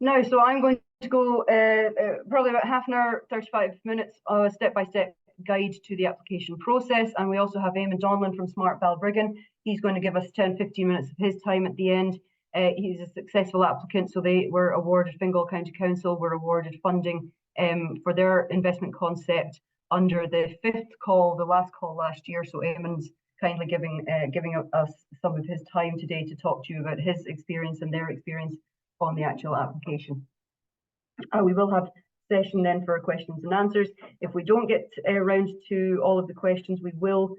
Now, so I'm going to go probably about half an hour, 35 minutes, step-by-step guide to the application process. And we also have Eamon Donlan from Smart Balbriggan. He's going to give us 10, 15 minutes of his time at the end. He's a successful applicant, so they were awarded, Fingal County Council were awarded funding for their investment concept under the fifth call, the last call last year. So Eamon's kindly giving us some of his time today to talk to you about his experience and their experience on the actual application. We will have session then for questions and answers. If we don't get around to all of the questions, we will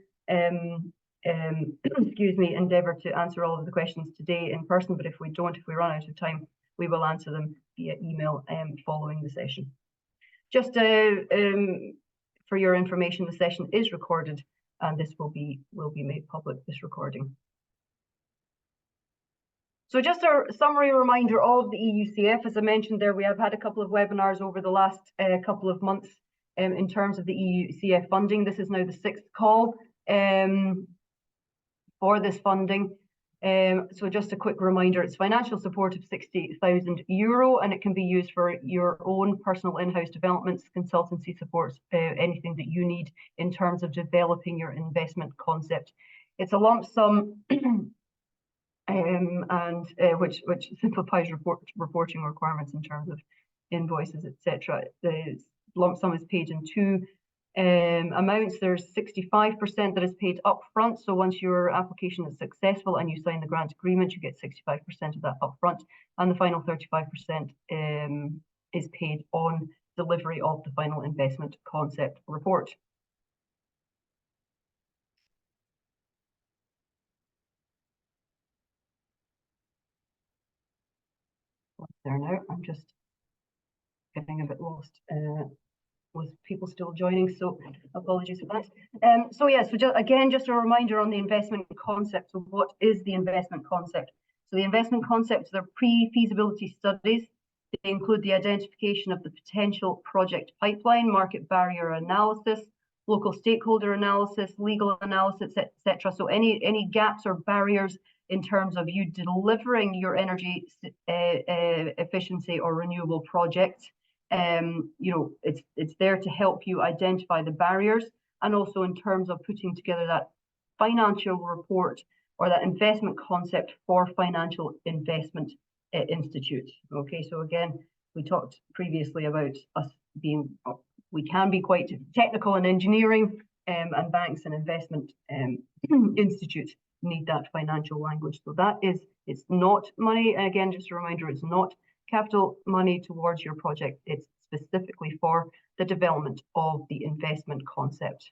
excuse me, endeavour to answer all of the questions today in person, but if we don't, if we run out of time, we will answer them via email following the session. Just for your information, the session is recorded and this will be made public, this recording. So just a summary reminder of the EUCF. As I mentioned there, we have had a couple of webinars over the last couple of months in terms of the EUCF funding. This is now the sixth call for this funding. So just a quick reminder, it's financial support of €60,000 and it can be used for your own personal in-house developments, consultancy supports, anything that you need in terms of developing your investment concept. It's a lump sum which simplifies reporting requirements in terms of invoices, etc. The lump sum is paid in two amounts. There's 65% that is paid up front. So once your application is successful and you sign the grant agreement, you get 65% of that up front, and the final 35% is paid on delivery of the final investment concept report. There now, I'm just getting a bit lost with people still joining, so apologies for that. So yeah, so just a reminder on the investment concept. So what is the investment concept? So the investment concepts are pre-feasibility studies. They include the identification of the potential project pipeline, market barrier analysis, local stakeholder analysis, legal analysis, etc. So any gaps or barriers in terms of you delivering your energy efficiency or renewable projects. It's there to help you identify the barriers, and also in terms of putting together that financial report or that investment concept for financial investment institutes. Okay, so again, we talked previously about us we can be quite technical in engineering, and banks and investment institutes need that financial language. So that is, it's not money, and again, just a reminder, it's not capital money towards your project. It's specifically for the development of the investment concept.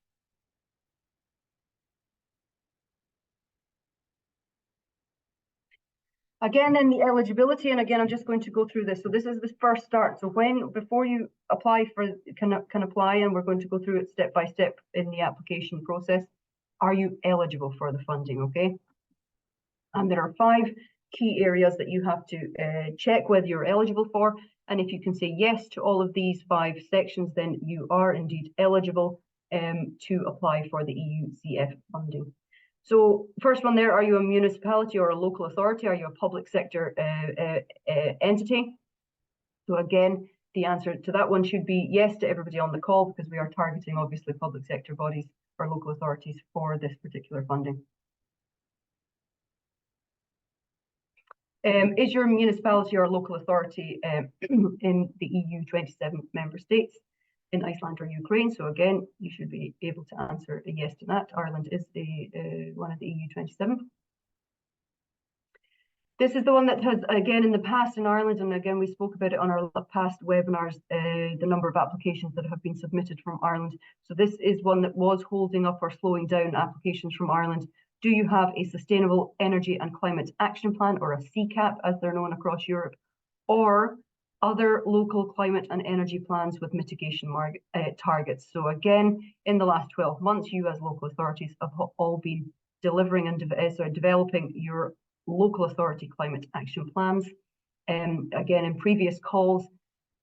Again, in the eligibility, and again, I'm just going to go through this. So this is the first start. So before you apply can apply, and we're going to go through it step by step in the application process. Are you eligible for the funding? Okay. And there are 5 key areas that you have to check whether you're eligible for. And if you can say yes to all of these 5 sections, then you are indeed eligible to apply for the EUCF funding. So first one there, are you a municipality or a local authority? Are you a public sector entity? So again, the answer to that one should be yes to everybody on the call, because we are targeting obviously public sector bodies or local authorities for this particular funding. Is your municipality or local authority in the EU 27 member states, in Iceland or Ukraine? So again, you should be able to answer a yes to that. Ireland is one of the EU 27. This is the one that has, again, in the past in Ireland, and again, we spoke about it on our past webinars, the number of applications that have been submitted from Ireland. So this is one that was holding up or slowing down applications from Ireland. Do you have a Sustainable Energy and Climate Action Plan, or a CCAP as they're known across Europe, or other local climate and energy plans with mitigation targets? So again, in the last 12 months, you as local authorities have all been delivering and developing your local authority climate action plans. Again, in previous calls,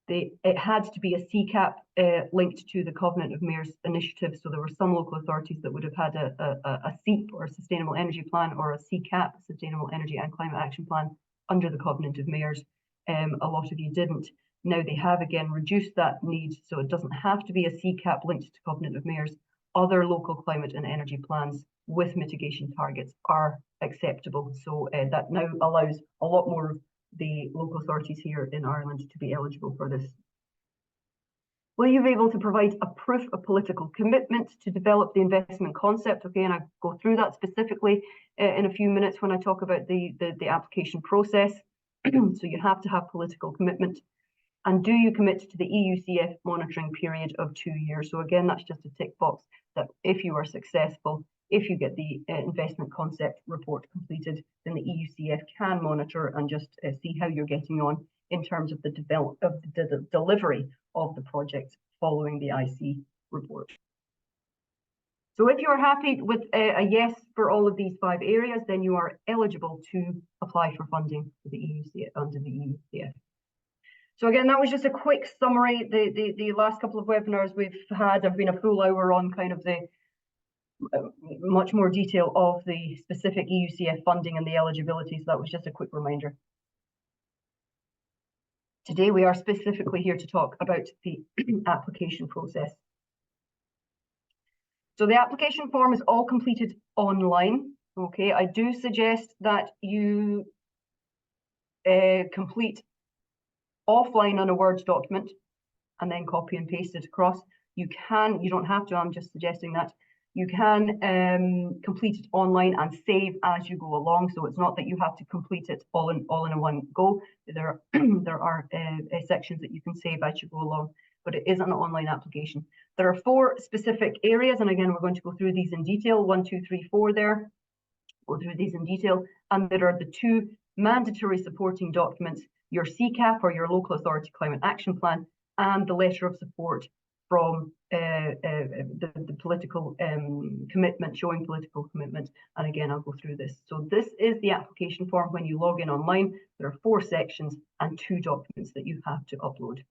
it had to be a CCAP linked to the Covenant of Mayors initiative. So there were some local authorities that would have had a SEEP, or a Sustainable Energy Plan, or a CCAP, Sustainable Energy and Climate Action Plan, under the Covenant of Mayors. a lot of you didn't. Now they have again reduced that need, so it doesn't have to be a CCAP linked to Covenant of Mayors. Other local climate and energy plans with mitigation targets are acceptable. So that now allows a lot more of the local authorities here in Ireland to be eligible for this. Will you be able to provide a proof of political commitment to develop the investment concept? Okay, and I'll go through that specifically in a few minutes when I talk about the application process. So you have to have political commitment. And do you commit to the EUCF monitoring period of 2 years? So again, that's just a tick box that if you are successful, if you get the investment concept report completed, then the EUCF can monitor and just see how you're getting on in terms of the delivery of the project following the IC report. So if you are happy with a yes for all of these 5 areas, then you are eligible to apply for funding for the EUCF under the EUCF. So again, that was just a quick summary. The last couple of webinars we've had have been a full hour on kind of the much more detail of the specific EUCF funding and the eligibility. So that was just a quick reminder. Today, we are specifically here to talk about the application process. So the application form is all completed online. Okay, I do suggest that you complete offline on a Word document and then copy and paste it across. You don't have to, I'm just suggesting that. You can complete it online and save as you go along. So it's not that you have to complete it all in one go. There are sections that you can save as you go along, but it is an online application. There are 4 specific areas, and again, we're going to go through these in detail. 1, 2, 3, 4 there. Go through these in detail. And there are the 2 mandatory supporting documents, your CCAP or your local authority climate action plan, and the letter of support from the political commitment, showing political commitment. And again, I'll go through this. So this is the application form. When you log in online, there are 4 sections and 2 documents that you have to upload.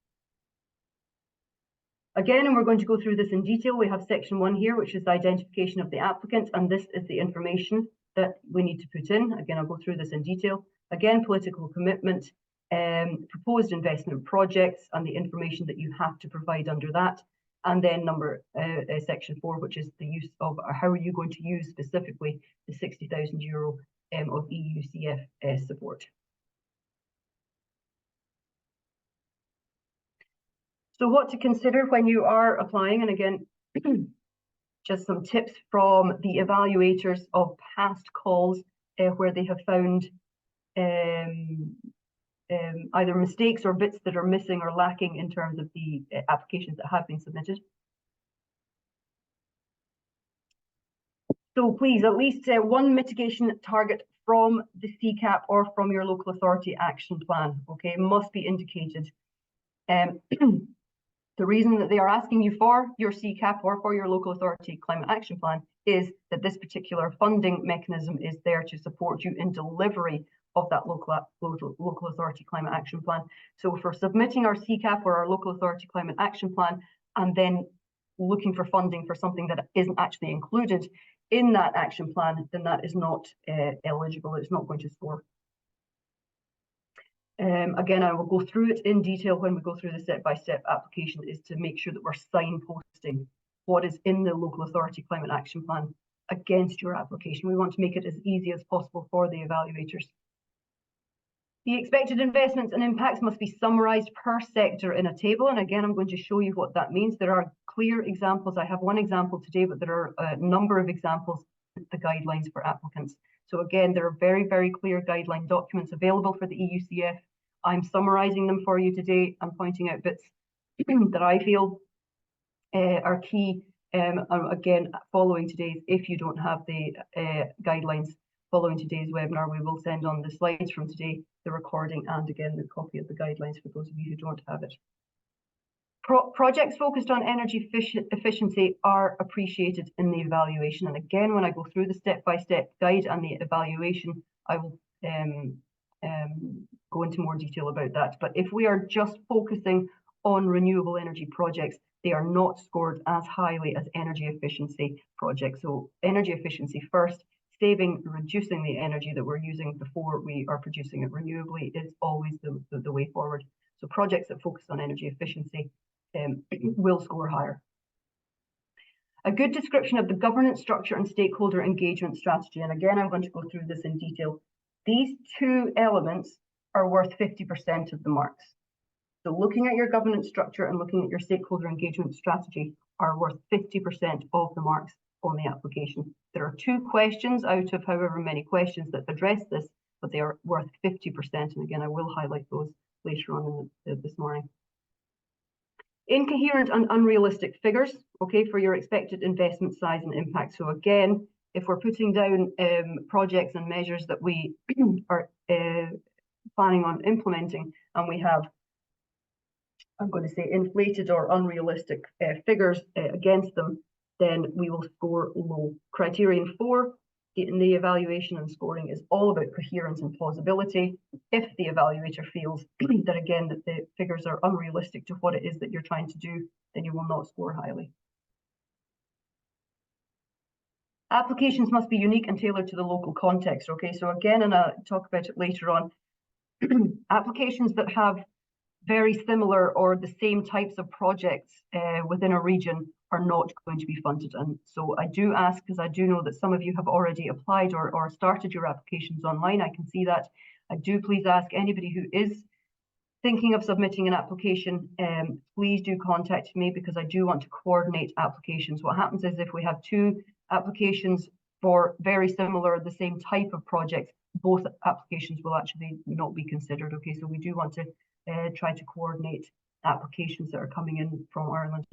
Again, and we're going to go through this in detail. We have section 1 here, which is the identification of the applicant, and this is the information that we need to put in. Again, I'll go through this in detail. Again, political commitment, proposed investment projects, and the information that you have to provide under that. And then section 4, which is the use of, or how are you going to use specifically the €60,000 of EUCF support. So what to consider when you are applying, and again, just some tips from the evaluators of past calls where they have found either mistakes or bits that are missing or lacking in terms of the applications that have been submitted. So please, at least 1 mitigation target from the CCAP or from your local authority action plan, okay, must be indicated. The reason that they are asking you for your CCAP or for your local authority climate action plan is that this particular funding mechanism is there to support you in delivery of that local authority climate action plan. So if we're submitting our CCAP or our local authority climate action plan and then looking for funding for something that isn't actually included in that action plan, then that is not eligible. It's not going to score. Again, I will go through it in detail when we go through the step-by-step application, is to make sure that we're signposting what is in the local authority climate action plan against your application. We want to make it as easy as possible for the evaluators. The expected investments and impacts must be summarised per sector in a table. And again, I'm going to show you what that means. There are clear examples. I have 1 example today, but there are a number of examples of the guidelines for applicants. So again, there are very, very clear guideline documents available for the EUCF. I'm summarising them for you today. I'm pointing out bits that I feel are key. Again, following today's, if you don't have the guidelines following today's webinar, we will send on the slides from today, the recording, and again, the copy of the guidelines for those of you who don't have it. Projects focused on energy efficiency are appreciated in the evaluation. And again, when I go through the step-by-step guide and the evaluation, I will go into more detail about that. But if we are just focusing on renewable energy projects, they are not scored as highly as energy efficiency projects. So energy efficiency first, reducing the energy that we're using before we are producing it renewably is always the way forward. So projects that focus on energy efficiency will score higher. A good description of the governance structure and stakeholder engagement strategy. And again, I'm going to go through this in detail. These two elements are worth 50% of the marks. So looking at your governance structure and looking at your stakeholder engagement strategy are worth 50% of the marks on the application. There are 2 questions out of however many questions that address this, but they are worth 50%. And again, I will highlight those later on this morning. Incoherent and unrealistic figures, okay, for your expected investment size and impact. So again, if we're putting down projects and measures that we are planning on implementing, and we have, I'm going to say, inflated or unrealistic figures against them, then we will score low. Criterion 4 in the evaluation and scoring is all about coherence and plausibility. If the evaluator feels that, again, that the figures are unrealistic to what it is that you're trying to do, then you will not score highly. Applications must be unique and tailored to the local context, okay? So again, and I'll talk about it later on, applications that have very similar or the same types of projects within a region are not going to be funded. And so I do ask, because I do know that some of you have already applied or started your applications online. I can see that. I do please ask anybody who is thinking of submitting an application, please do contact me, because I do want to coordinate applications. What happens is if we have 2 applications for very similar, the same type of projects, both applications will actually not be considered. Okay, so we do want to try to coordinate applications that are coming in from Ireland.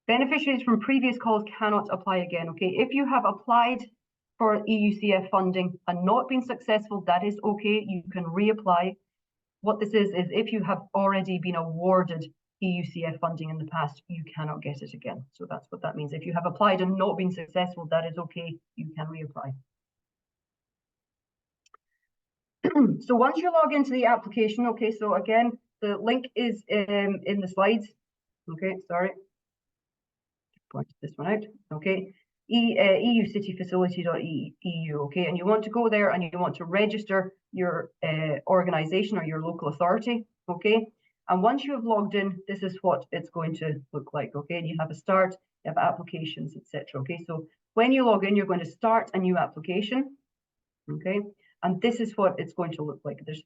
Beneficiaries from previous calls cannot apply again. Okay, if you have applied for EUCF funding and not been successful, that is okay. You can reapply. What this is if you have already been awarded EUCF funding in the past, you cannot get it again. So that's what that means. If you have applied and not been successful, that is okay. You can reapply. So once you log into the application, okay, so again, the link is in the slides. Okay, sorry. Point this one out. Okay, eucityfacility.eu. Okay, and you want to go there and you want to register your organization or your local authority. Okay, and once you have logged in, this is what it's going to look like. Okay, and you have a start, you have applications, etc. Okay, so when you log in, you're going to start a new application. Okay, and this is what it's going to look like. There's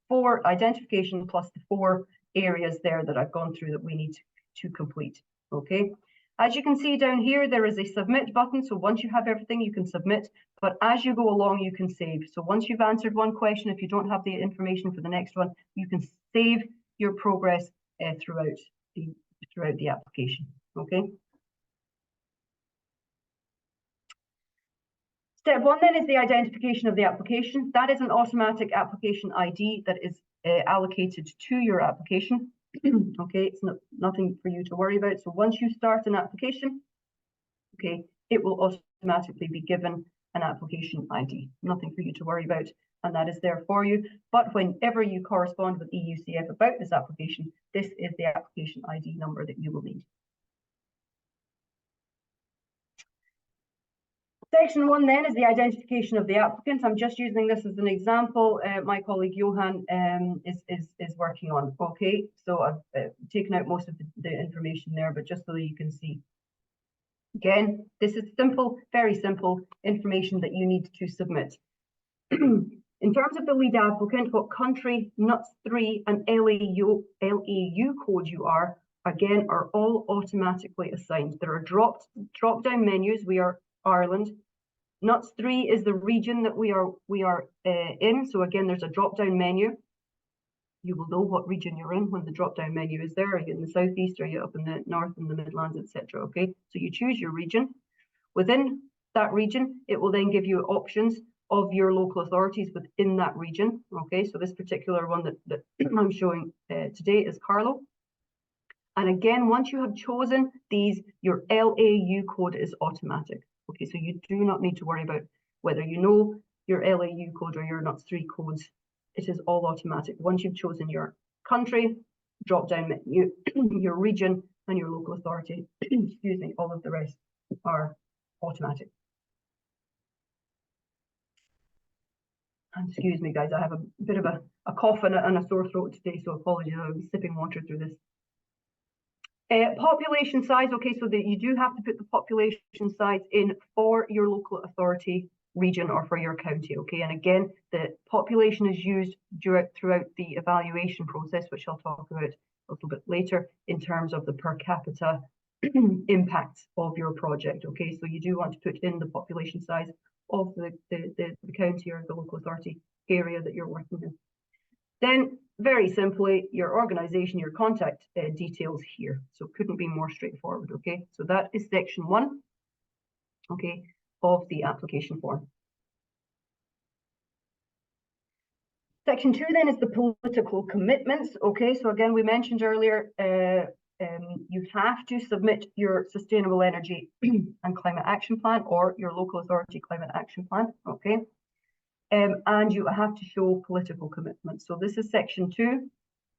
4 identification plus the 4 areas there that I've gone through that we need to complete. Okay. As you can see down here, there is a submit button. So once you have everything, you can submit. But as you go along, you can save. So once you've answered one question, if you don't have the information for the next one, you can save your progress throughout the application. Okay. Step 1 then is the identification of the application. That is an automatic application ID that is allocated to your application. Okay, it's nothing for you to worry about. So once you start an application, okay, it will automatically be given an application ID. Nothing for you to worry about, and that is there for you. But whenever you correspond with EUCF about this application, this is the application ID number that you will need. Section 1 then is the identification of the applicant. I'm just using this as an example. My colleague Johan is working on. Okay, so I've taken out most of the information there, but just so that you can see. Again, this is simple, very simple information that you need to submit. In terms of the lead applicant, what country, NUTS 3 and LEU code you are, again, are all automatically assigned. There are drop-down menus. We are Ireland. NUTS 3 is the region that we are in. So again, there's a drop-down menu. You will know what region you're in when the drop-down menu is there. Are you in the southeast? Are you up in the north, in the Midlands, etc.? Okay, so you choose your region. Within that region, it will then give you options of your local authorities within that region. Okay, so this particular one that I'm showing today is Carlow. And again, once you have chosen these, your LAU code is automatic. Okay, so you do not need to worry about whether you know your LAU code or your NUTS 3 codes. It is all automatic. Once you've chosen your country, drop down menu, your region, and your local authority, excuse me, all of the rest are automatic. Excuse me, guys, I have a bit of a cough and a sore throat today, so apologies, I'm sipping water through this. Population size, okay, so that you do have to put the population size in for your local authority region or for your county, okay, and again, the population is used throughout the evaluation process, which I'll talk about a little bit later in terms of the per capita impacts of your project, okay, so you do want to put in the population size of the county or the local authority area that you're working in. Then, very simply, your organization, your contact details here. So couldn't be more straightforward, okay? So that is section 1, okay, of the application form. Section 2 then is the political commitments, okay? So again, we mentioned earlier, you have to submit your sustainable energy and climate action plan or your local authority climate action plan, okay? And you have to show political commitment. So this is section 2.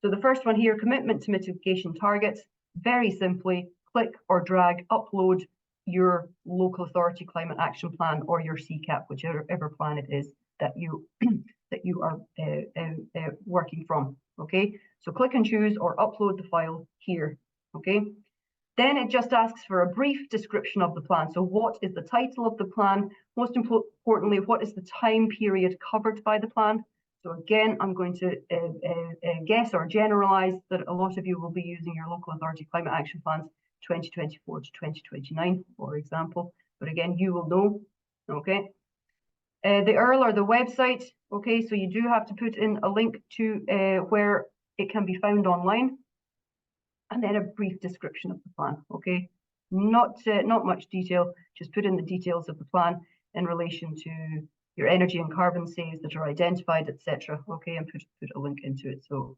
So the first one here, commitment to mitigation targets. Very simply, click or drag, upload your local authority climate action plan or your CCAP, whichever plan it is that you that you are working from. Okay, so click and choose or upload the file here. Okay. Then it just asks for a brief description of the plan. So what is the title of the plan? Most importantly, what is the time period covered by the plan? So again, I'm going to guess or generalize that a lot of you will be using your local authority climate action plans 2024 to 2029, for example. But again, you will know, okay? The URL or the website, okay, so you do have to put in a link to where it can be found online. And then a brief description of the plan, okay? Not much detail, just put in the details of the plan in relation to your energy and carbon saves that are identified, etc. Okay, and put a link into it. So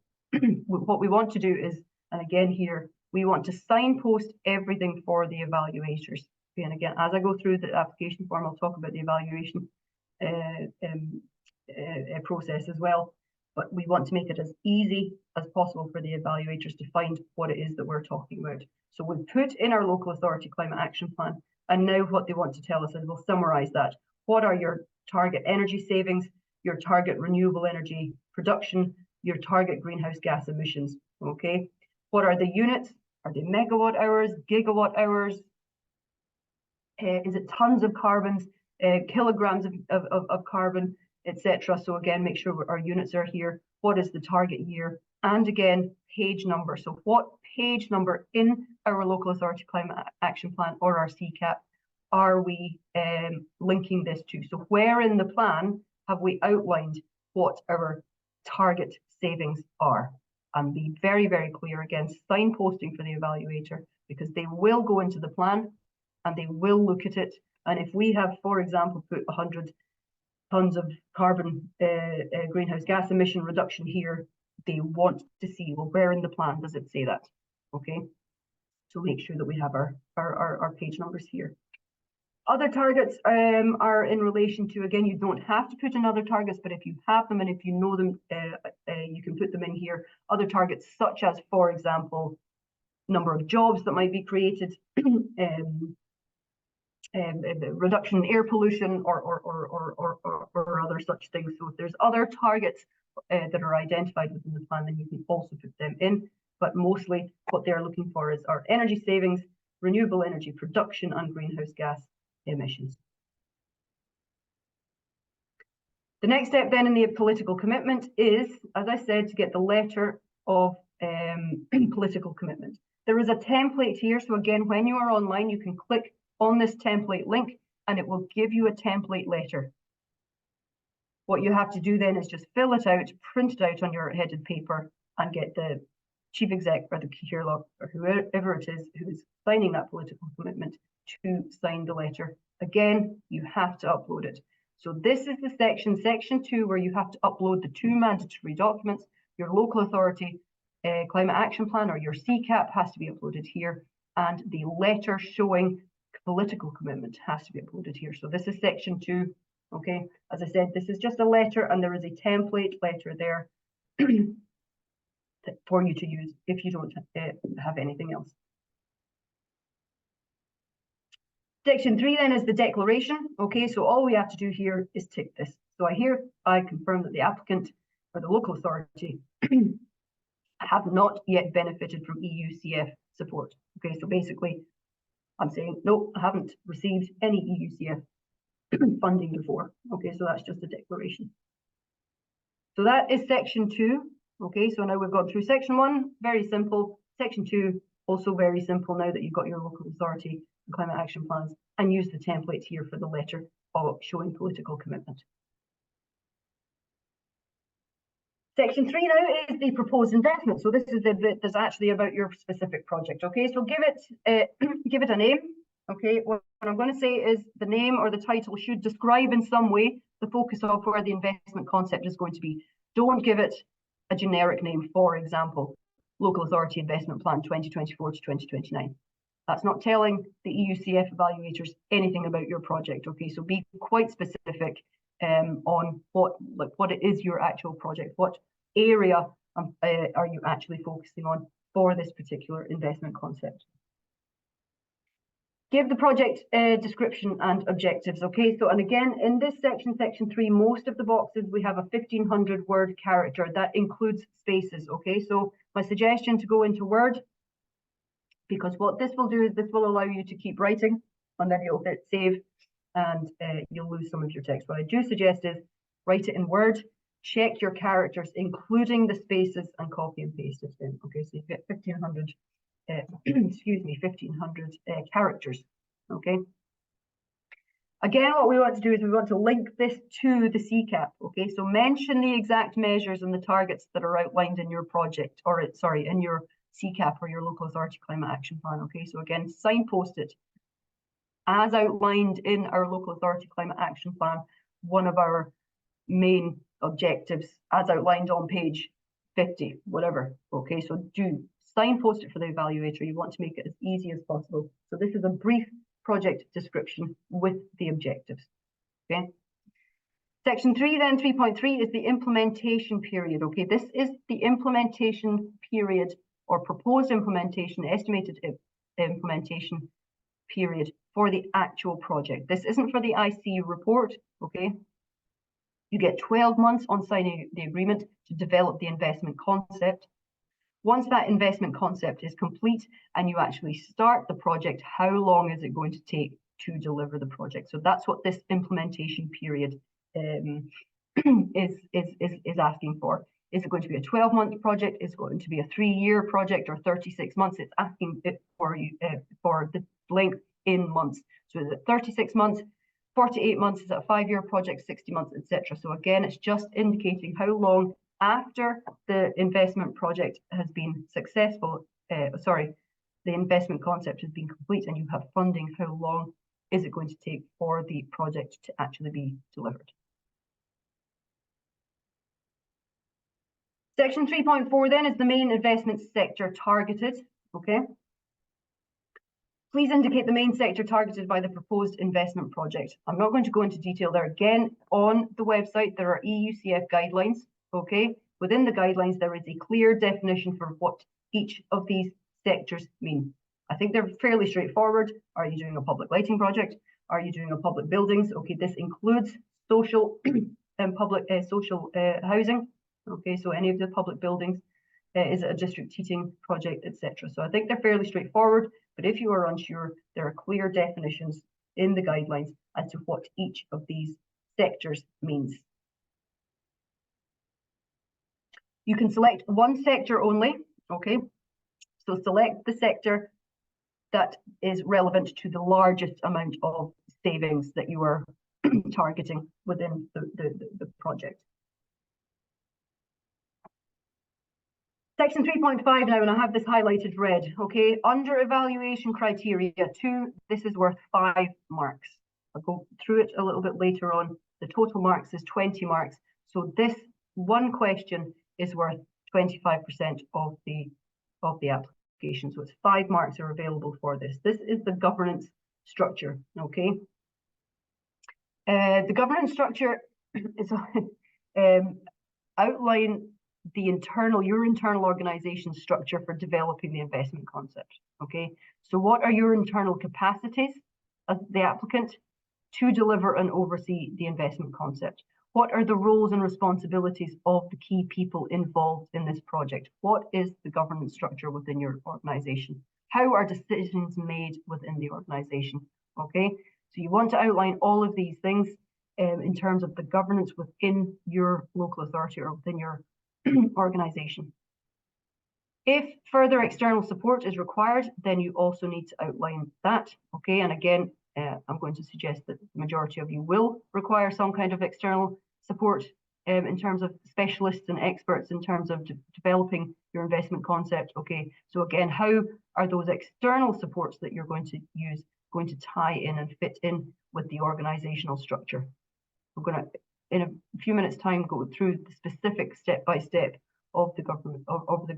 what we want to do is, and again here, we want to signpost everything for the evaluators. Okay, and again, as I go through the application form, I'll talk about the evaluation process as well. But we want to make it as easy as possible for the evaluators to find what it is that we're talking about. So we've put in our local authority climate action plan, and now what they want to tell us is we'll summarize that. What are your target energy savings, your target renewable energy production, your target greenhouse gas emissions, okay? What are the units? Are they megawatt hours, gigawatt hours? Is it tons of carbons, kilograms of carbon, etc. So again, make sure our units are here. What is the target year? And again, page number. So what page number in our local authority climate action plan or our CCAP are we linking this to? So where in the plan have we outlined what our target savings are? And be very, very clear again, signposting for the evaluator, because they will go into the plan and they will look at it. And if we have, for example, put 100 tons of carbon greenhouse gas emission reduction here, they want to see, well, where in the plan does it say that? Okay, so make sure that we have our page numbers here. Other targets are in relation to, again, you don't have to put in other targets, but if you have them and if you know them, you can put them in here. Other targets such as, for example, number of jobs that might be created, reduction in air pollution or other such things. So if there's other targets that are identified within the plan, then you can also put them in. But mostly what they're looking for is our energy savings, renewable energy production, and greenhouse gas emissions. The next step then in the political commitment is, as I said, to get the letter of political commitment. There is a template here. So again, when you are online, you can click on this template link and it will give you a template letter. What you have to do then is just fill it out, print it out on your headed paper, and get the chief exec or the Keirloch or whoever it is who is signing that political commitment to sign the letter. Again, you have to upload it. So this is the section 2, where you have to upload the 2 mandatory documents. Your local authority climate action plan or your CCAP has to be uploaded here, and the letter showing political commitment has to be uploaded here. So this is section 2. Okay, as I said, this is just a letter, and there is a template letter there for you to use if you don't have anything else. Section 3 then is the declaration. Okay, so all we have to do here is tick this. So I confirm that the applicant or the local authority have not yet benefited from EUCF support. Okay, so basically I'm saying, no, I haven't received any EUCF funding before. Okay, so that's just a declaration. So that is section 2. Okay, so now we've gone through section 1, very simple. Section 2, also very simple now that you've got your local authority and climate action plans, and use the template here for the letter of showing political commitment. Section 3 now is the proposed investment. So this is the bit that's actually about your specific project. Okay, so give it a name. Okay, what I'm going to say is the name or the title should describe in some way the focus of where the investment concept is going to be. Don't give it a generic name, for example, Local Authority Investment Plan 2024 to 2029. That's not telling the EUCF evaluators anything about your project. Okay, so be quite specific on what it is your actual project, what area are you actually focusing on for this particular investment concept. Give the project description and objectives. Okay, so and again in this section, section 3, most of the boxes we have a 1500 word character that includes spaces. Okay, so my suggestion to go into Word, because what this will do is this will allow you to keep writing, and then you'll hit save and you'll lose some of your text. What I do suggest is write it in Word, check your characters, including the spaces, and copy and paste it in. Okay, so you get 1500 excuse me, 1500 characters. Okay. Again, what we want to do is we want to link this to the CCAP. Okay, so mention the exact measures and the targets that are outlined in your project, or sorry, in your CCAP or your local authority climate action plan. Okay, so again, signpost it as outlined in our local authority climate action plan. One of our main objectives, as outlined on page 50, whatever. Okay, so do signpost it for the evaluator. You want to make it as easy as possible. So this is a brief project description with the objectives. Okay. Section 3 then, 3.3 is the implementation period. Okay, this is the implementation period or proposed implementation, estimated implementation period for the actual project. This isn't for the IC report. Okay. You get 12 months on signing the agreement to develop the investment concept. Once that investment concept is complete and you actually start the project, how long is it going to take to deliver the project? So that's what this implementation period is asking for. Is it going to be a 12-month project? Is it going to be a 3-year project or 36 months? It's asking it for you for the length in months. So is it 36 months, 48 months? Is it a 5-year project, 60 months, etc.? So again, it's just indicating how long after the investment project has been successful, the investment concept has been complete and you have funding, how long is it going to take for the project to actually be delivered? Section 3.4 then is the main investment sector targeted. Okay. Please indicate the main sector targeted by the proposed investment project. I'm not going to go into detail there. Again, on the website, there are EUCF guidelines. Okay, within the guidelines, there is a clear definition for what each of these sectors mean. I think they're fairly straightforward. Are you doing a public lighting project? Are you doing a public buildings? Okay, this includes social and public social housing. Okay, so any of the public buildings, is it a district heating project, etc. So I think they're fairly straightforward, but if you are unsure, there are clear definitions in the guidelines as to what each of these sectors means. You can select one sector only, okay? So select the sector that is relevant to the largest amount of savings that you are targeting within the project. Section 3.5 now, and I have this highlighted red, okay? Under evaluation criteria 2, this is worth 5 marks. I'll go through it a little bit later on. The total marks is 20 marks. So this one question is worth 25% of the application. So it's 5 marks are available for this. This is the governance structure, okay? The governance structure is outline your internal organization structure for developing the investment concept, okay? So what are your internal capacities as the applicant to deliver and oversee the investment concept? What are the roles and responsibilities of the key people involved in this project? What is the governance structure within your organisation? How are decisions made within the organisation? Okay, so you want to outline all of these things in terms of the governance within your local authority or within your organisation. If further external support is required, then you also need to outline that. Okay, and again, I'm going to suggest that the majority of you will require some kind of external support in terms of specialists and experts in terms of developing your investment concept. Okay, so again, how are those external supports that you're going to use going to tie in and fit in with the organizational structure? We're going to, in a few minutes' time, go through the specific step-by-step of the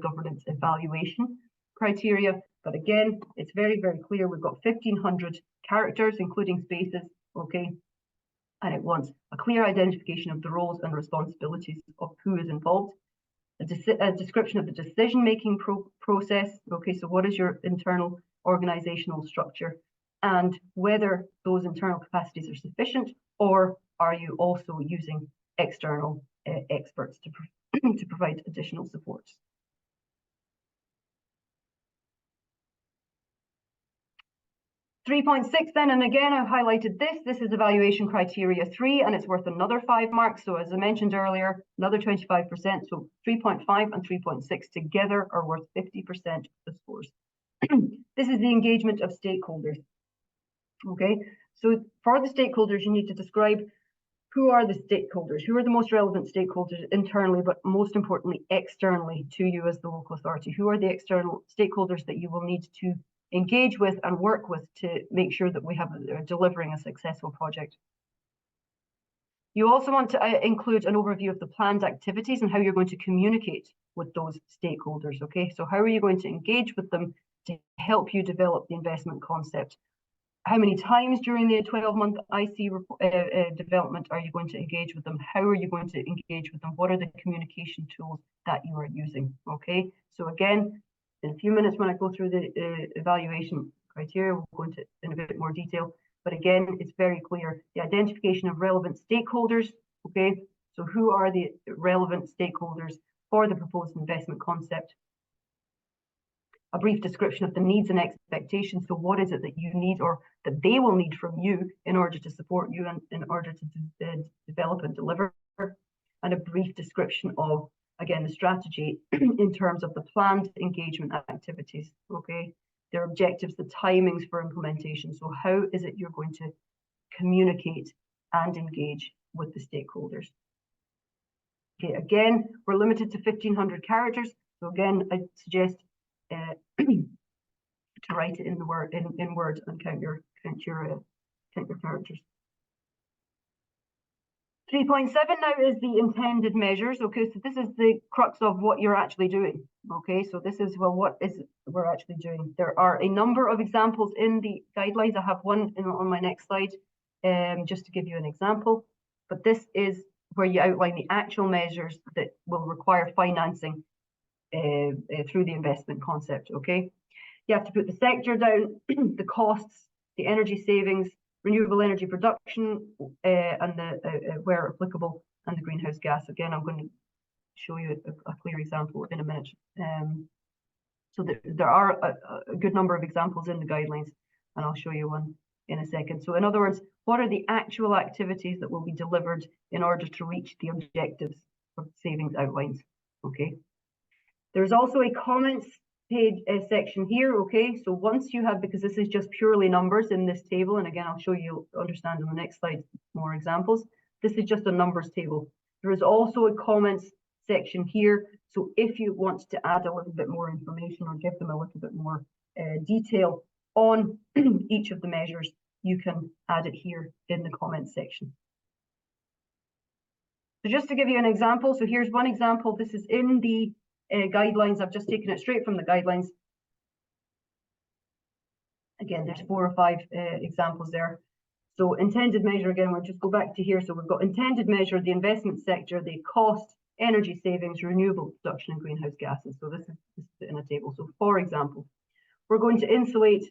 governance evaluation criteria. But again, it's very, very clear. We've got 1,500 characters, including spaces, okay? And it wants a clear identification of the roles and responsibilities of who is involved, a description of the decision-making process, okay? So what is your internal organizational structure, and whether those internal capacities are sufficient, or are you also using external experts to provide additional supports? 3.6 then, and again, I've highlighted this. This is evaluation criteria 3, and it's worth another 5 marks. So as I mentioned earlier, another 25%. So 3.5 and 3.6 together are worth 50% of the scores. This is the engagement of stakeholders. Okay, so for the stakeholders, you need to describe who are the stakeholders, who are the most relevant stakeholders internally, but most importantly, externally to you as the local authority. Who are the external stakeholders that you will need to engage with and work with to make sure that we have delivering a successful project? You also want to include an overview of the planned activities and how you're going to communicate with those stakeholders, okay? So how are you going to engage with them to help you develop the investment concept? How many times during the 12-month IC development are you going to engage with them? How are you going to engage with them? What are the communication tools that you are using? Okay, so again, in a few minutes when I go through the evaluation criteria, we'll go into in a bit more detail. But again, it's very clear, the identification of relevant stakeholders. Okay, so who are the relevant stakeholders for the proposed investment concept? A brief description of the needs and expectations. So what is it that you need or that they will need from you in order to support you and in order to develop and deliver? And a brief description of, again, the strategy in terms of the planned engagement activities, okay? Their objectives, the timings for implementation. So how is it you're going to communicate and engage with the stakeholders? Okay, again, we're limited to 1,500 characters. So again, I suggest to write it in the word in Word and count your characters. 3.7 now is the intended measures. Okay, so this is the crux of what you're actually doing. Okay, so this is, well, what is it we're actually doing? There are a number of examples in the guidelines. I have one on my next slide, just to give you an example. But this is where you outline the actual measures that will require financing through the investment concept. Okay, you have to put the sector down, the costs, the energy savings, renewable energy production, and the where applicable, and the greenhouse gas. Again, I'm going to show you a clear example in a minute. So there are a good number of examples in the guidelines, and I'll show you one in a second. So in other words, what are the actual activities that will be delivered in order to reach the objectives of savings outlines? Okay. There's also a comments page section here, okay? So once you have, because this is just purely numbers in this table, and again, I'll show you, understand on the next slide, more examples. This is just a numbers table. There is also a comments section here. So if you want to add a little bit more information or give them a little bit more detail on each of the measures, you can add it here in the comments section. So just to give you an example, so here's one example. This is in the guidelines. I've just taken it straight from the guidelines. Again, there's 4 or 5 examples there. So intended measure, again, we'll just go back to here. So we've got intended measure, the investment sector, the cost, energy savings, renewable production, and greenhouse gases. So this is in a table. So for example, we're going to insulate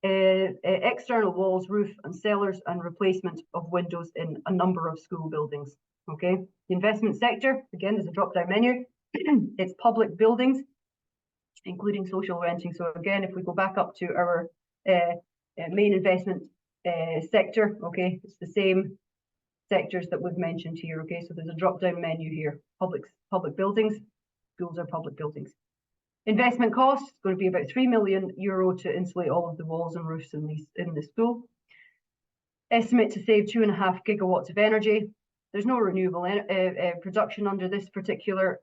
external walls, roof and cellars, and replacement of windows in a number of school buildings. okay? The investment sector, again, there's a drop-down menu. It's public buildings, including social renting. So again, if we go back up to our main investment sector, okay, it's the same sectors that we've mentioned here, okay? So there's a drop-down menu here. Public buildings, schools are public buildings. Investment cost is going to be about €3 million to insulate all of the walls and roofs in the school. Estimate to save 2.5 gigawatts of energy. There's no renewable production under this particular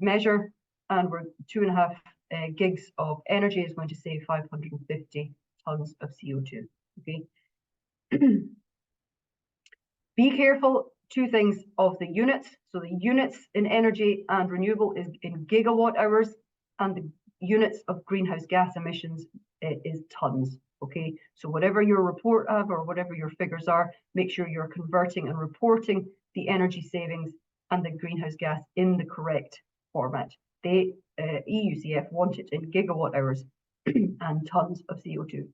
measure, and we're 2.5 gigs of energy is going to save 550 tons of CO2. Okay. Be careful, two things of the units. So the units in energy and renewable is in gigawatt hours, and the units of greenhouse gas emissions is tons. Okay, so whatever your report of or whatever your figures are, make sure you're converting and reporting the energy savings and the greenhouse gas in the correct format. They, EUCF, want it in gigawatt hours and tons of CO2.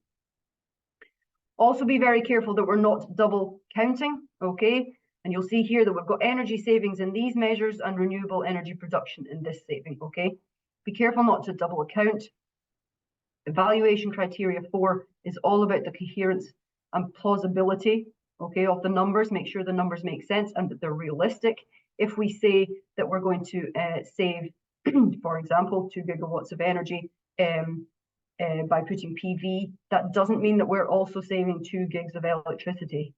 Also be very careful that we're not double counting, okay? And you'll see here that we've got energy savings in these measures and renewable energy production in this saving, okay? Be careful not to double account. Evaluation criteria 4 is all about the coherence and plausibility, okay, of the numbers. Make sure the numbers make sense and that they're realistic. If we say that we're going to save, for example, 2 gigawatts of energy by putting PV, that doesn't mean that we're also saving 2 gigs of electricity.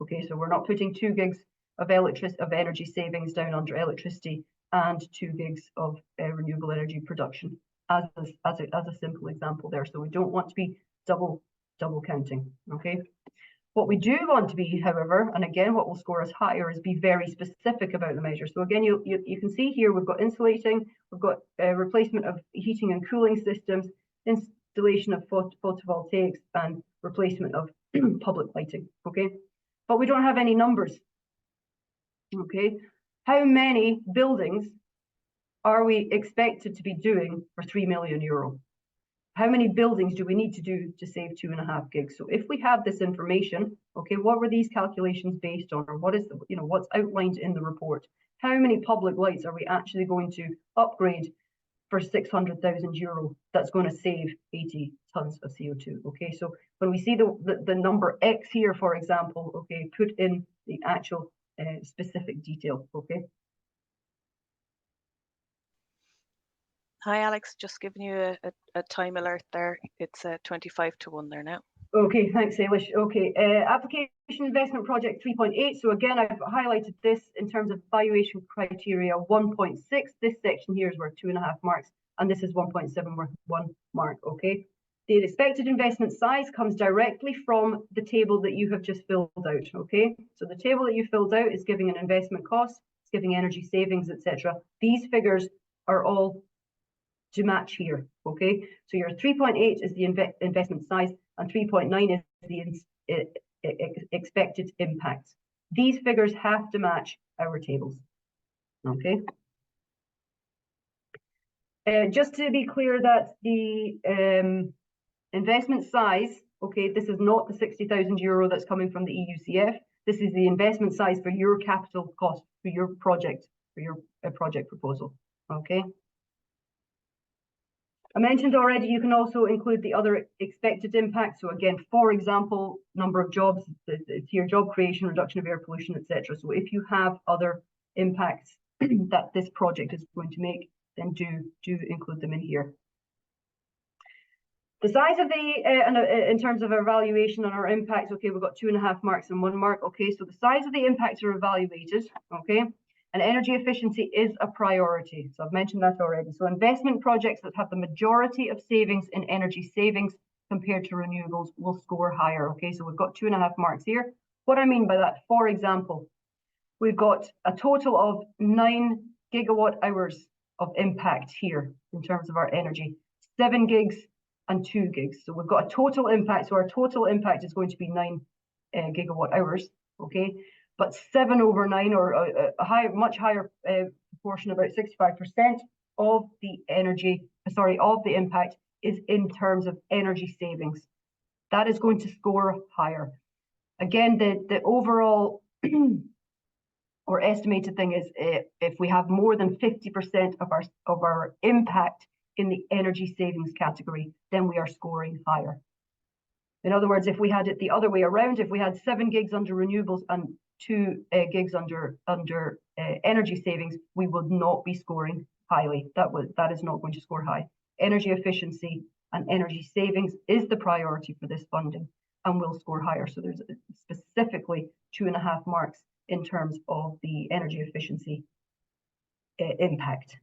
Okay, so we're not putting 2 gigs of energy savings down under electricity and 2 gigs of renewable energy production as a simple example there. So we don't want to be double counting. Okay. What we do want to be, however, and again, what will score us higher is be very specific about the measure. So again, you can see here we've got insulating, we've got replacement of heating and cooling systems, installation of photovoltaics, and replacement of public lighting. Okay, but we don't have any numbers. Okay, how many buildings are we expected to be doing for €3 million? How many buildings do we need to do to save 2.5 gigs? So if we have this information, okay, what were these calculations based on, or what is the, what's outlined in the report? How many public lights are we actually going to upgrade for €600,000 that's going to save 80 tons of CO2? Okay, so when we see the number X here, for example, okay, put in the actual specific detail. Okay. Hi, Alex. Just giving you a time alert there. It's 25 to 1 there now. Okay, thanks, Ailish. Okay, application investment project 3.8. So again, I've highlighted this in terms of valuation criteria 1.6. This section here is worth 2.5 marks, and this is 1.7 worth 1 mark. Okay. The expected investment size comes directly from the table that you have just filled out. Okay, so the table that you filled out is giving an investment cost, it's giving energy savings, etc. These figures are all to match here. Okay, so your 3.8 is the investment size, and 3.9 is the expected impact. These figures have to match our tables. Okay. Just to be clear that the investment size, okay, this is not the €60,000 that's coming from the EUCF. This is the investment size for your capital cost, for your project proposal. Okay. I mentioned already, you can also include the other expected impacts. So again, for example, number of jobs, it's here, job creation, reduction of air pollution, etc. So if you have other impacts that this project is going to make, then do include them in here. The size of the, in terms of our evaluation on our impacts, okay, we've got 2.5 marks and 1 mark. Okay, so the size of the impacts are evaluated. Okay. And energy efficiency is a priority. So I've mentioned that already. So investment projects that have the majority of savings in energy savings compared to renewables will score higher. Okay, so we've got 2.5 marks here. What I mean by that, for example, we've got a total of 9 gigawatt hours of impact here in terms of our energy, 7 gigs and 2 gigs. So we've got a total impact. So our total impact is going to be 9 gigawatt hours. Okay. But 7 over 9, or a much higher proportion, about 65% of the of the impact is in terms of energy savings. That is going to score higher. Again, the overall or estimated thing is if we have more than 50% of our impact in the energy savings category, then we are scoring higher. In other words, if we had it the other way around, if we had 7 gigs under renewables and 2 gigs under energy savings, we would not be scoring highly. That is not going to score high. Energy efficiency and energy savings is the priority for this funding and will score higher. So there's specifically 2.5 marks in terms of the energy efficiency impact.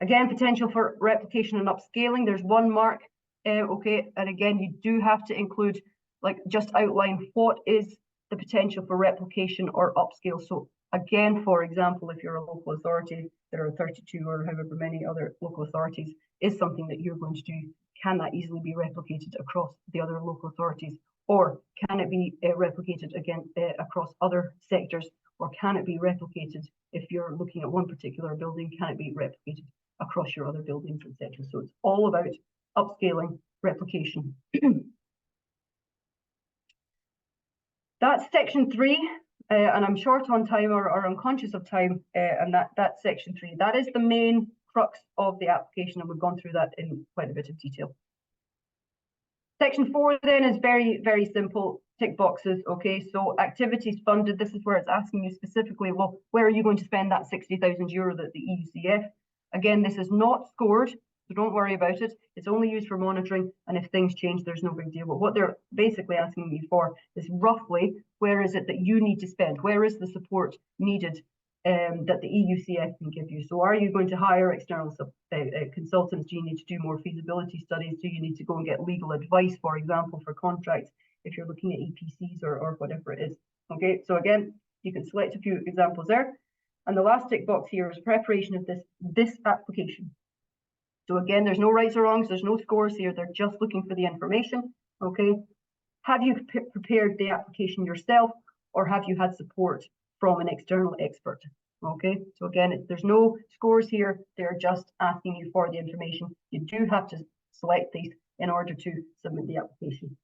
Again, potential for replication and upscaling, there's 1 mark. Okay, and again, you do have to include, like, just outline what is the potential for replication or upscale. So again, for example, if you're a local authority, there are 32 or however many other local authorities, is something that you're going to do. Can that easily be replicated across the other local authorities? Or can it be replicated again across other sectors? Or can it be replicated if you're looking at one particular building? Can it be replicated across your other buildings, etc.? So it's all about upscaling, replication. That's section 3, and I'm short on time or I'm conscious of time, and that's section 3. That is the main crux of the application, and we've gone through that in quite a bit of detail. Section 4 then is very, very simple, tick boxes. Okay, so activities funded, this is where it's asking you specifically, well, where are you going to spend that €60,000 that the EUCF? Again, this is not scored, so don't worry about it. It's only used for monitoring, and if things change, there's no big deal. But what they're basically asking you for is roughly, where is it that you need to spend? Where is the support needed that the EUCF can give you? So are you going to hire external consultants? Do you need to do more feasibility studies? Do you need to go and get legal advice, for example, for contracts, if you're looking at EPCs or whatever it is? Okay, so again, you can select a few examples there. And the last tick box here is preparation of this application. So again, there's no rights or wrongs, there's no scores here, they're just looking for the information, okay? Have you prepared the application yourself, or have you had support from an external expert? Okay, so again, there's no scores here, they're just asking you for the information. You do have to select these in order to submit the application.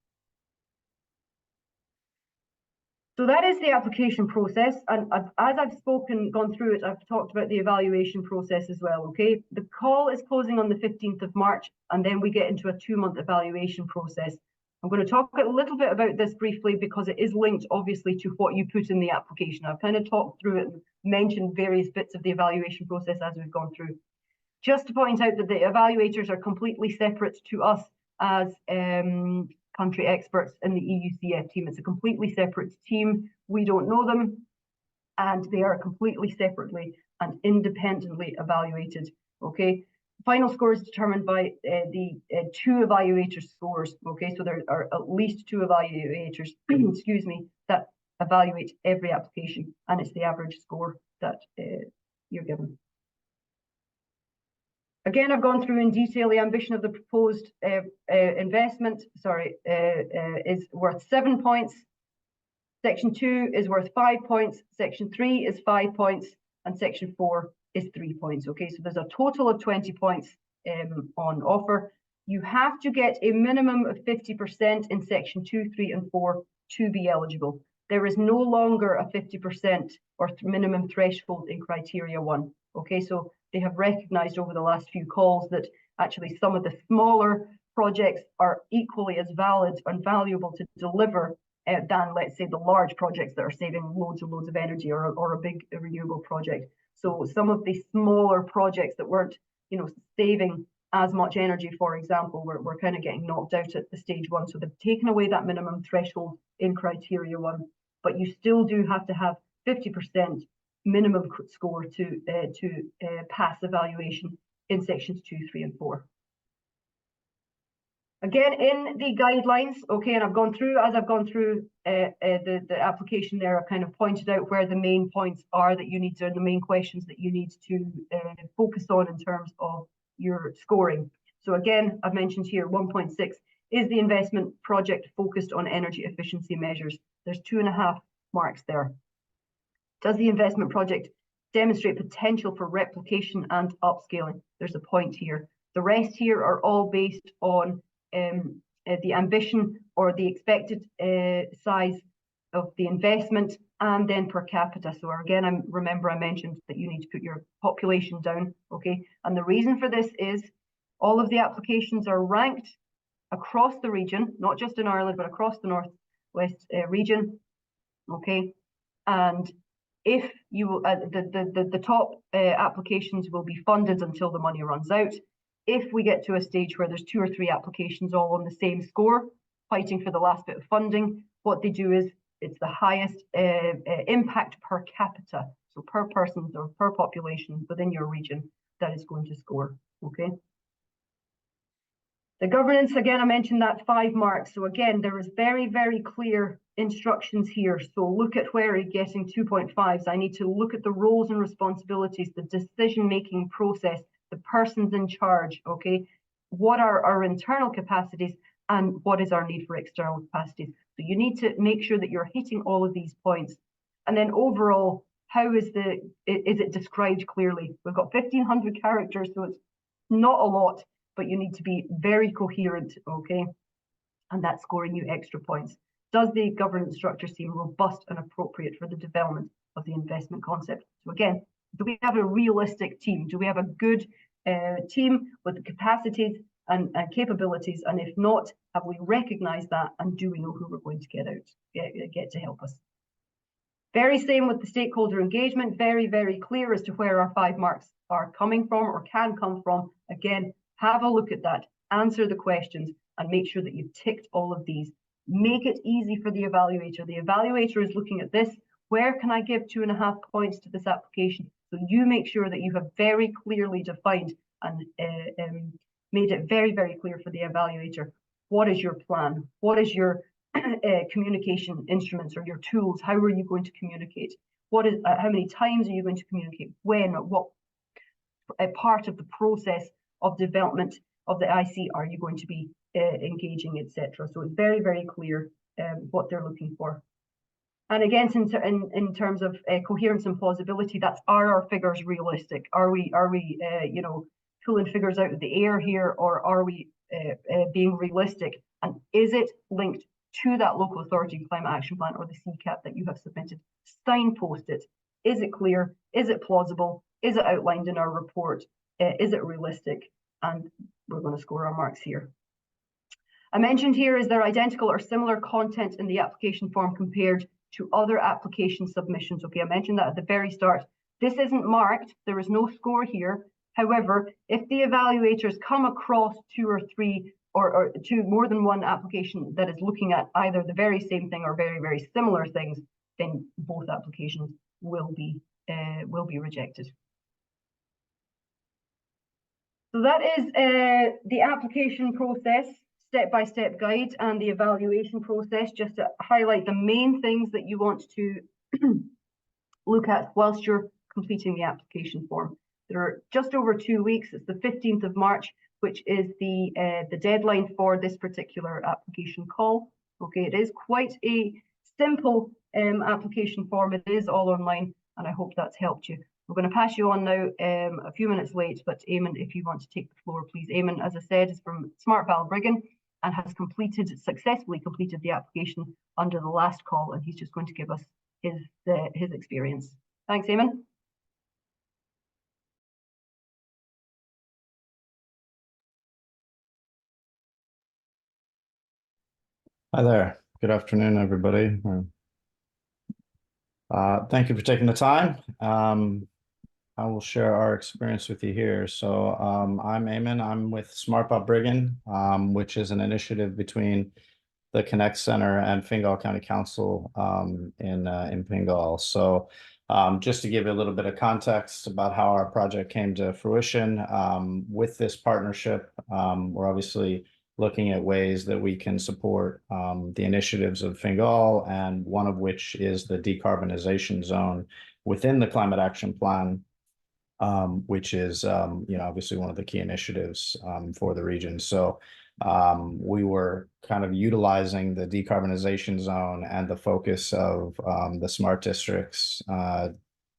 So that is the application process, and as I've gone through it, I've talked about the evaluation process as well, okay? The call is closing on the 15th of March, and then we get into a 2-month evaluation process. I'm going to talk a little bit about this briefly because it is linked, obviously, to what you put in the application. I've kind of talked through it and mentioned various bits of the evaluation process as we've gone through. Just to point out that the evaluators are completely separate to us as country experts in the EUCF team. It's a completely separate team. We don't know them, and they are completely separately and independently evaluated. Okay, final score is determined by the 2 evaluator scores. Okay, so there are at least 2 evaluators, excuse me, that evaluate every application, and it's the average score that you're given. Again, I've gone through in detail the ambition of the proposed investment, is worth 7 points. Section 2 is worth 5 points. Section 3 is 5 points. And section 4 is 3 points. Okay, so there's a total of 20 points on offer. You have to get a minimum of 50% in section 2, 3, and 4 to be eligible. There is no longer a 50% or minimum threshold in criteria 1. Okay, so they have recognized over the last few calls that actually some of the smaller projects are equally as valid and valuable to deliver than, let's say, the large projects that are saving loads and loads of energy, or a big renewable project. So some of the smaller projects that weren't, saving as much energy, for example, we're kind of getting knocked out at the stage 1. So they've taken away that minimum threshold in criteria 1, but you still do have to have 50% minimum score to pass evaluation in sections 2, 3, and 4. Again, in the guidelines, okay, and I've gone through the application there, I've kind of pointed out where the main points are that you need to, the main questions that you need to focus on in terms of your scoring. So again, I've mentioned here 1.6, is the investment project focused on energy efficiency measures? There's 2.5 marks there. Does the investment project demonstrate potential for replication and upscaling? There's a point here. The rest here are all based on the ambition or the expected size of the investment, and then per capita. So again, remember I mentioned that you need to put your population down, okay? And the reason for this is all of the applications are ranked across the region, not just in Ireland, but across the Northwest region, okay? And if you, the top applications will be funded until the money runs out. If we get to a stage where there's 2 or 3 applications all on the same score, fighting for the last bit of funding, what they do is it's the highest impact per capita, so per person or per population within your region that is going to score, okay? The governance, again, I mentioned that 5 marks. So again, there is very, very clear instructions here. So look at where you're getting 2.5s. I need to look at the roles and responsibilities, the decision-making process, the persons in charge, okay? What are our internal capacities and what is our need for external capacities? So you need to make sure that you're hitting all of these points. And then overall, how is it described clearly? We've got 1,500 characters, so it's not a lot, but you need to be very coherent, okay? And that's scoring you extra points. Does the governance structure seem robust and appropriate for the development of the investment concept? So again, do we have a realistic team? Do we have a good team with the capacities and capabilities? And if not, have we recognized that? And do we know who we're going to get to help us? Very same with the stakeholder engagement, very, very clear as to where our 5 marks are coming from or can come from. Again, have a look at that, answer the questions, and make sure that you've ticked all of these. Make it easy for the evaluator. The evaluator is looking at this. Where can I give 2.5 points to this application? So you make sure that you have very clearly defined and made it very, very clear for the evaluator. What is your plan? What is your communication instruments or your tools? How are you going to communicate? How many times are you going to communicate? When? What part of the process of development of the IC are you going to be engaging, etc. So it's very, very clear what they're looking for. And again, in terms of coherence and plausibility, are our figures realistic? Are we you know, pulling figures out of the air here, or are we being realistic? And is it linked to that local authority climate action plan or the CCAP that you have submitted? Signpost it. Is it clear? Is it plausible? Is it outlined in our report? Is it realistic? And we're going to score our marks here. I mentioned here, is there identical or similar content in the application form compared to other application submissions? Okay, I mentioned that at the very start. This isn't marked. There is no score here. However, if the evaluators come across 2 or 3 or more than one application that is looking at either the very same thing or very, very similar things, then both applications will be rejected. So that is the application process, step-by-step guide, and the evaluation process, just to highlight the main things that you want to look at whilst you're completing the application form. There are just over 2 weeks. It's the 15th of March, which is the deadline for this particular application call. Okay, it is quite a simple application form. It is all online, and I hope that's helped you. We're going to pass you on now, a few minutes late, but Eamon, if you want to take the floor, please. Eamon, as I said, is from Smart Balbriggan and has successfully completed the application under the last call, and he's just going to give us his experience. Thanks, Eamon. Hi there. Good afternoon, everybody. Thank you for taking the time. I will share our experience with you here. So I'm Eamon. I'm with Smart Balbriggan, which is an initiative between the Connect Center and Fingal County Council in Fingal. So just to give you a little bit of context about how our project came to fruition, with this partnership, we're obviously looking at ways that we can support the initiatives of Fingal, and one of which is the decarbonization zone within the Climate Action Plan, which is obviously one of the key initiatives for the region. So we were kind of utilizing the decarbonization zone and the focus of the smart districts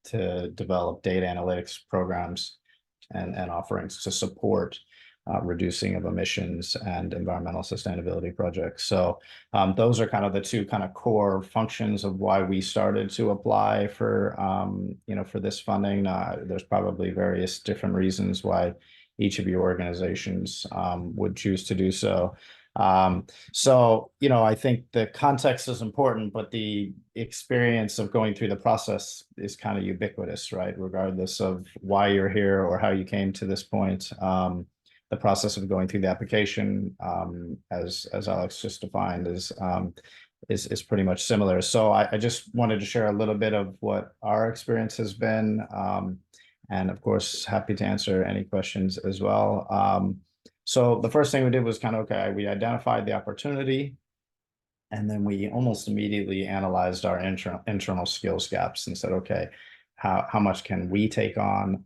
to develop data analytics programs and offerings to support reducing of emissions and environmental sustainability projects. So those are kind of the two kind of core functions of why we started to apply for, for this funding. There's probably various different reasons why each of your organizations would choose to do so. So, I think the context is important, but the experience of going through the process is kind of ubiquitous, right? Regardless of why you're here or how you came to this point. The process of going through the application, as Alex just defined, is pretty much similar. So I just wanted to share a little bit of what our experience has been, and of course, happy to answer any questions as well. So the first thing we did was kind of, okay, we identified the opportunity, and then we almost immediately analyzed our internal skills gaps and said, okay, how much can we take on?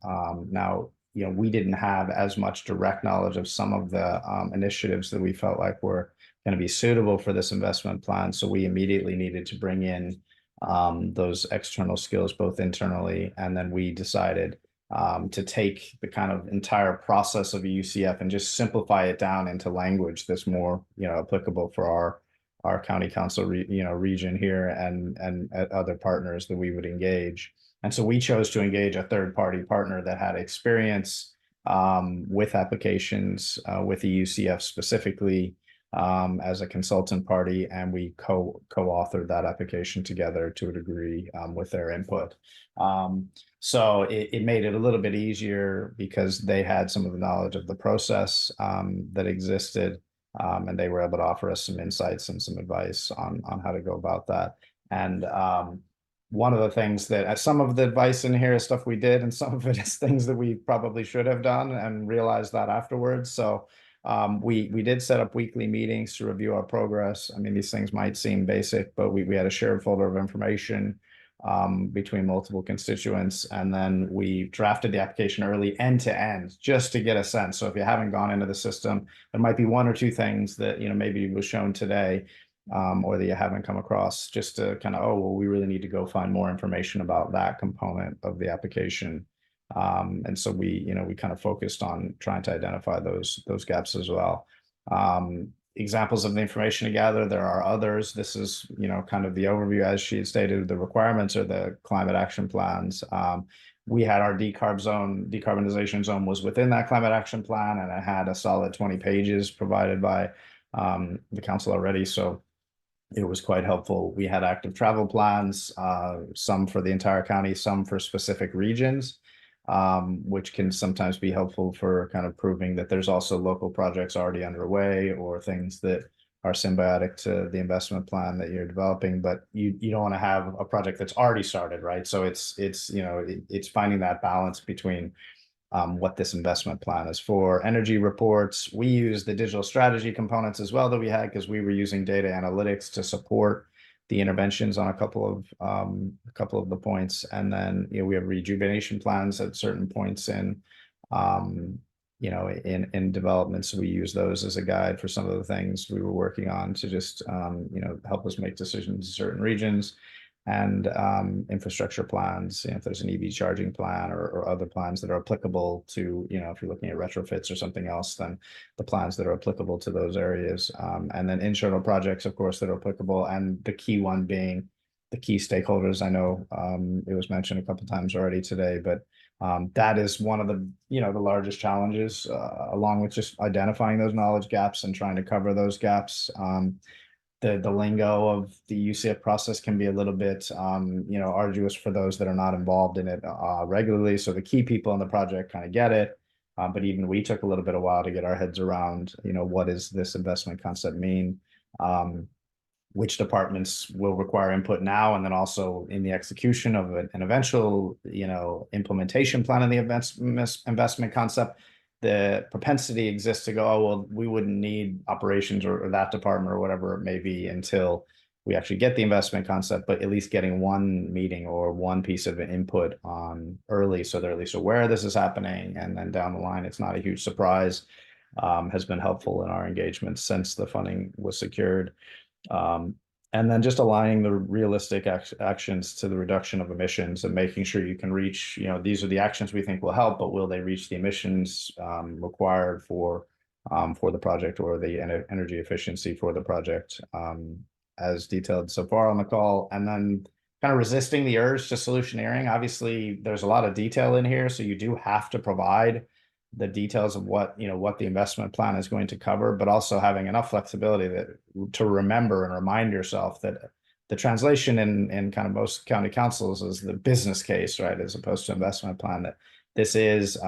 Now, we didn't have as much direct knowledge of some of the initiatives that we felt like were going to be suitable for this investment plan. So we immediately needed to bring in those external skills, both internally, and then we decided to take the kind of entire process of a EUCF and just simplify it down into language that's more, applicable for our county council, region here and other partners that we would engage. And so we chose to engage a third-party partner that had experience with applications, with the EUCF specifically, as a consultant party, and we co-authored that application together to a degree with their input. So it made it a little bit easier because they had some of the knowledge of the process that existed, and they were able to offer us some insights and some advice on how to go about that. And one of the things that some of the advice in here is stuff we did, and some of it is things that we probably should have done and realized that afterwards. So we did set up weekly meetings to review our progress. I mean, these things might seem basic, but we had a shared folder of information between multiple constituents, and then we drafted the application early, end to end, just to get a sense. So if you haven't gone into the system, there might be one or two things that maybe was shown today, or that you haven't come across, just to kind of, oh, well, we really need to go find more information about that component of the application. And so we kind of focused on trying to identify those gaps as well. Examples of the information to gather, there are others. This is, kind of the overview, as she had stated. The requirements are the climate action plans. We had our decarbonization zone was within that climate action plan, and it had a solid 20 pages provided by the council already. So it was quite helpful. We had active travel plans, some for the entire county, some for specific regions, which can sometimes be helpful for kind of proving that there's also local projects already underway or things that are symbiotic to the investment plan that you're developing, but you don't want to have a project that's already started, right? So it's finding that balance between what this investment plan is for. Energy reports, we use the digital strategy components as well that we had, because we were using data analytics to support the interventions on a couple of the points. And then we have rejuvenation plans at certain points in in development. So we use those as a guide for some of the things we were working on to just help us make decisions in certain regions. And infrastructure plans, if there's an EV charging plan or other plans that are applicable to, if you're looking at retrofits or something else, then the plans that are applicable to those areas. And then internal projects, of course, that are applicable. And the key one being the key stakeholders. I know it was mentioned a couple of times already today, but that is one of the, the largest challenges, along with just identifying those knowledge gaps and trying to cover those gaps. The lingo of the EUCF process can be a little bit, arduous for those that are not involved in it regularly. So the key people in the project kind of get it, but even we took a little bit of while to get our heads around, what does this investment concept mean? Which departments will require input now, and then also in the execution of an eventual, implementation plan of the investment concept. The propensity exists to go, oh, well, we wouldn't need operations or that department or whatever it may be until we actually get the investment concept, but at least getting one meeting or one piece of input on early, so they're at least aware this is happening, and then down the line, it's not a huge surprise, has been helpful in our engagement since the funding was secured. And then just aligning the realistic actions to the reduction of emissions and making sure you can reach, these are the actions we think will help, but will they reach the emissions required for for the project, or the energy efficiency for the project, as detailed so far on the call. And then kind of resisting the urge to solutioneering. Obviously, there's a lot of detail in here, so you do have to provide the details of what the investment plan is going to cover, but also having enough flexibility to remember and remind yourself that the translation in kind of most county councils is the business case, right, as opposed to investment plan. That this is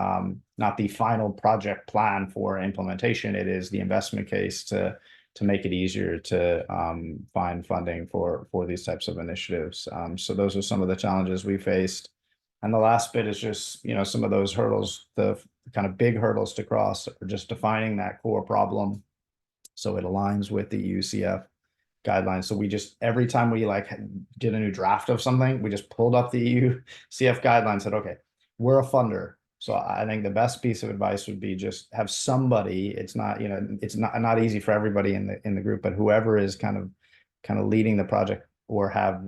not the final project plan for implementation. It is the investment case to make it easier to find funding for these types of initiatives. So those are some of the challenges we faced. And the last bit is just, some of those hurdles, the kind of big hurdles to cross, are just defining that core problem so it aligns with the EUCF guidelines. So we just, every time we did a new draft of something, we just pulled up the EUCF guidelines and said, okay, we're a funder. So I think the best piece of advice would be just have somebody. It's not, it's not easy for everybody in the group, but whoever is kind of leading the project, or have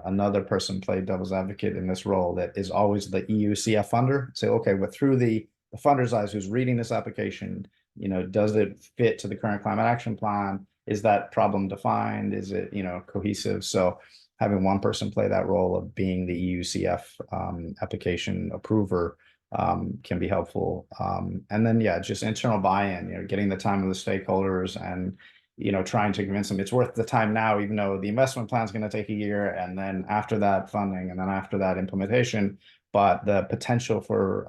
another person play devil's advocate in this role that is always the EUCF funder. Say, okay, but through the funder's eyes, who's reading this application, does it fit to the current climate action plan? Is that problem defined? Is it cohesive? So having one person play that role of being the EUCF application approver can be helpful. And then just internal buy-in, getting the time of the stakeholders, and trying to convince them it's worth the time now, even though the investment plan is going to take a year, and then after that funding, and then after that implementation. But the potential for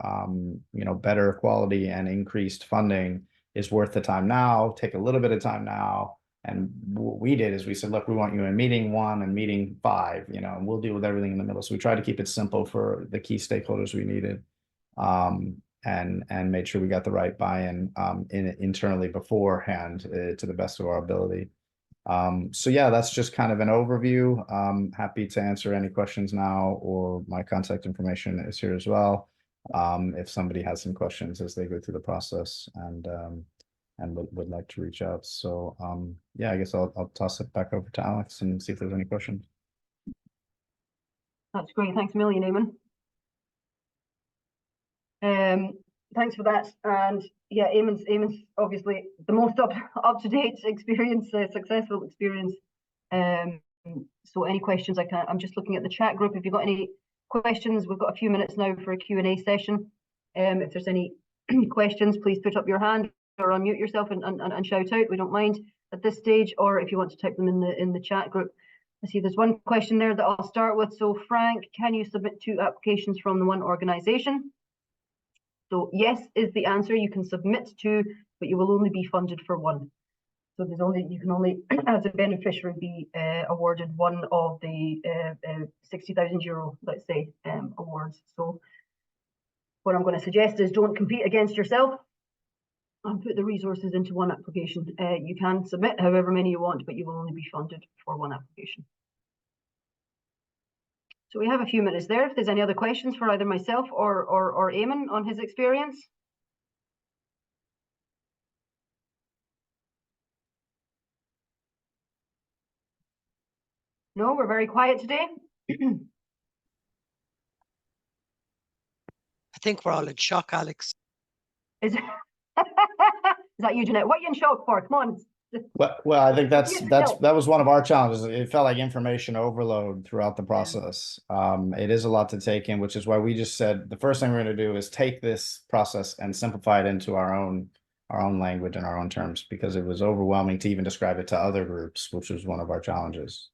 better quality and increased funding is worth the time now. Take a little bit of time now. And what we did is we said, look, we want you in meeting 1 and meeting 5, and we'll deal with everything in the middle. So we tried to keep it simple for the key stakeholders we needed, and made sure we got the right buy-in internally beforehand, to the best of our ability. So that's just kind of an overview. Happy to answer any questions now, or my contact information is here as well, if somebody has some questions as they go through the process, and would like to reach out. So I guess I'll toss it back over to Alex and see if there's any questions. That's great. Thanks a million, Eamon. Thanks for that. And Eamon's obviously the most up to date experience, successful experience. So any questions I'm just looking at the chat group. If you've got any questions, we've got a few minutes now for a Q&A session. If there's any questions, please put up your hand or unmute yourself and shout out. We don't mind at this stage, or if you want to type them in the chat group. I see there's one question there that I'll start with. So Frank, can you submit 2 applications from the one organization? So yes is the answer. You can submit 2, but you will only be funded for 1. So you can only, as a beneficiary, be awarded one of the 60,000 euro, let's say, awards. So what I'm going to suggest is don't compete against yourself and put the resources into 1 application. You can submit however many you want, but you will only be funded for 1 application. So we have a few minutes there. If there's any other questions for either myself or Eamon on his experience. No, we're very quiet today. I think we're all in shock, Alex. Is that you, Jeanette? What are you in shock for? Come on. Well, I think that was one of our challenges. It felt like information overload throughout the process. It is a lot to take in, which is why we just said the first thing we're going to do is take this process and simplify it into our own language and our own terms, because it was overwhelming to even describe it to other groups, which was one of our challenges.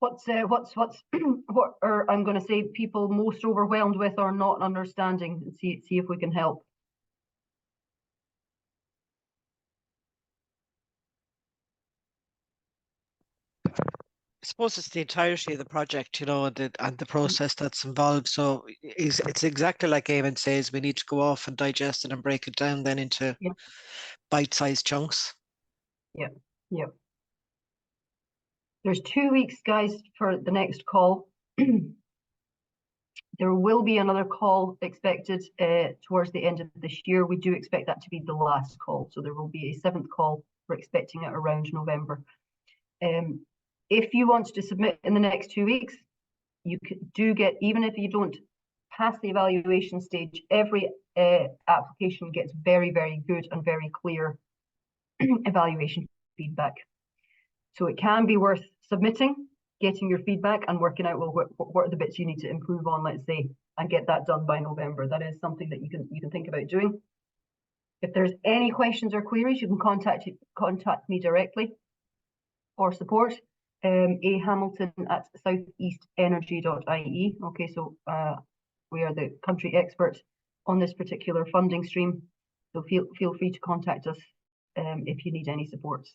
What are I'm going to say people most overwhelmed with or not understanding, and see if we can help. I suppose it's the entirety of the project, and the process that's involved. So it's exactly like Eamon says, we need to go off and digest it and break it down then into bite-sized chunks. Yeah. There's 2 weeks, guys, for the next call. There will be another call expected towards the end of this year. We do expect that to be the last call. So there will be a 7th call. We're expecting it around November. If you want to submit in the next 2 weeks, you do get, even if you don't past the evaluation stage, every application gets very, very good and very clear evaluation feedback. So it can be worth submitting, getting your feedback and working out, well, what are the bits you need to improve on, let's say, and get that done by November. That is something that you can think about doing. If there's any questions or queries, you can contact me directly or support ahamilton@southeastenergy.ie. Okay, so we are the country expert on this particular funding stream. So feel free to contact us if you need any supports.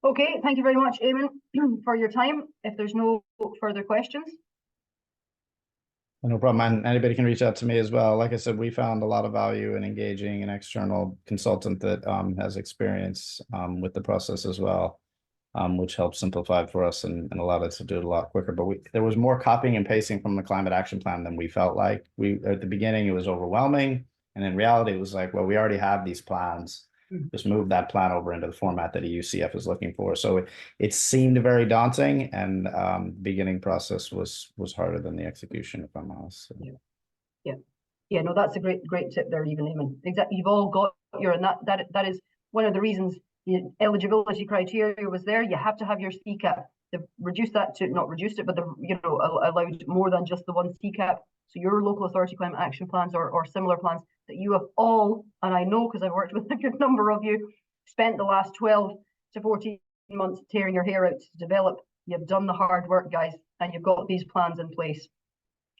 Okay, thank you very much, Eamon, for your time. If there's no further questions. No problem. And anybody can reach out to me as well. Like I said, we found a lot of value in engaging an external consultant that has experience with the process as well, which helped simplify for us and allowed us to do it a lot quicker. But there was more copying and pasting from the climate action plan than we felt like. At the beginning, it was overwhelming. And in reality, it was like, well, we already have these plans. Just move that plan over into the format that EUCF is looking for. So it seemed very daunting, and the beginning process was harder than the execution, if I'm honest. So. Yeah. No, that's a great tip there, even Eamon. Exactly, you've all got your, and that is one of the reasons the eligibility criteria was there. You have to have your CCAP. They've reduced that to, not reduced it, but allowed more than just the one CCAP. So your local authority climate action plans or similar plans that you have all, and I know because I've worked with a good number of you, spent the last 12 to 14 months tearing your hair out to develop. You've done the hard work, guys, and you've got these plans in place.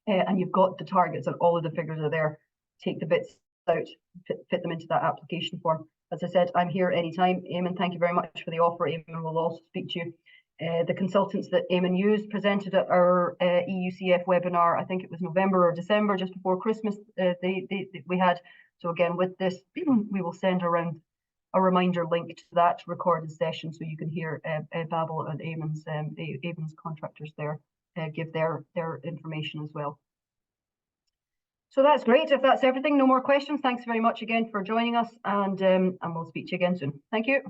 And you've got the targets and all of the figures are there. Take the bits out, fit them into that application form. As I said, I'm here anytime. Eamon, thank you very much for the offer. Eamon will also speak to you. The consultants that Eamon used presented at our EUCF webinar, I think it was November or December, just before Christmas, we had. So again, with this, we will send around a reminder link to that recorded session so you can hear Babel and Eamon's contractors there give their information as well. So that's great. If that's everything, no more questions. Thanks very much again for joining us, and we'll speak to you again soon. Thank you.